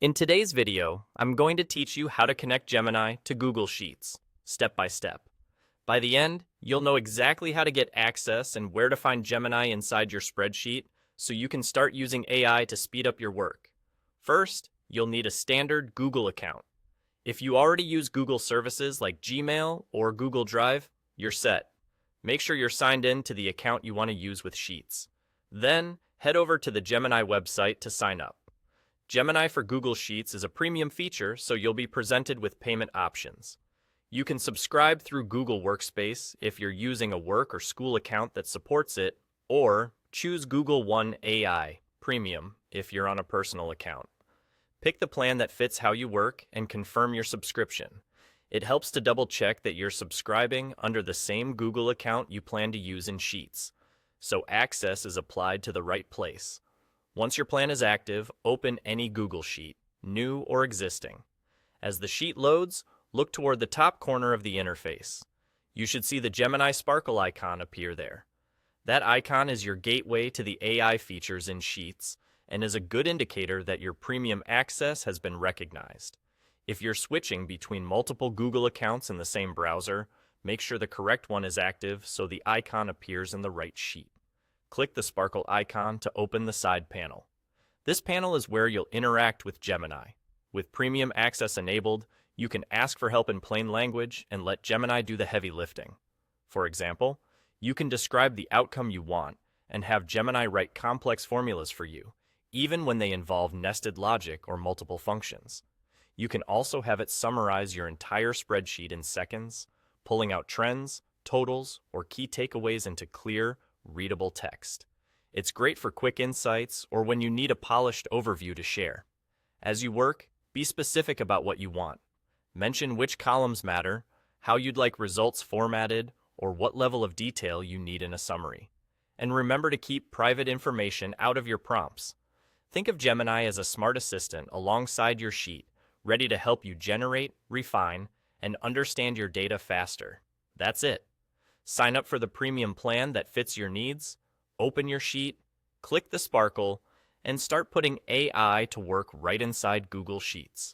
In today's video, I'm going to teach you how to connect Gemini to Google Sheets, step by step. By the end, you'll know exactly how to get access and where to find Gemini inside your spreadsheet so you can start using AI to speed up your work. First, you'll need a standard Google account. If you already use Google services like Gmail or Google Drive, you're set. Make sure you're signed in to the account you want to use with Sheets. Then, head over to the Gemini website to sign up. Gemini for Google Sheets is a premium feature, so you'll be presented with payment options. You can subscribe through Google Workspace if you're using a work or school account that supports it, or choose Google One AI Premium if you're on a personal account. Pick the plan that fits how you work and confirm your subscription. It helps to double-check that you're subscribing under the same Google account you plan to use in Sheets, so access is applied to the right place. Once your plan is active, open any Google Sheet, new or existing. As the sheet loads, look toward the top corner of the interface. You should see the Gemini Sparkle icon appear there. That icon is your gateway to the AI features in Sheets and is a good indicator that your premium access has been recognized. If you're switching between multiple Google accounts in the same browser, make sure the correct one is active so the icon appears in the right sheet. Click the Sparkle icon to open the side panel. This panel is where you'll interact with Gemini. With premium access enabled, you can ask for help in plain language and let Gemini do the heavy lifting. For example, you can describe the outcome you want and have Gemini write complex formulas for you, even when they involve nested logic or multiple functions. You can also have it summarize your entire spreadsheet in seconds, pulling out trends, totals, or key takeaways into clear, readable text. It's great for quick insights or when you need a polished overview to share. As you work, be specific about what you want. Mention which columns matter, how you'd like results formatted, or what level of detail you need in a summary. And remember to keep private information out of your prompts. Think of Gemini as a smart assistant alongside your sheet, ready to help you generate, refine, and understand your data faster. That's it. Sign up for the premium plan that fits your needs, open your sheet, click the Sparkle, and start putting AI to work right inside Google Sheets.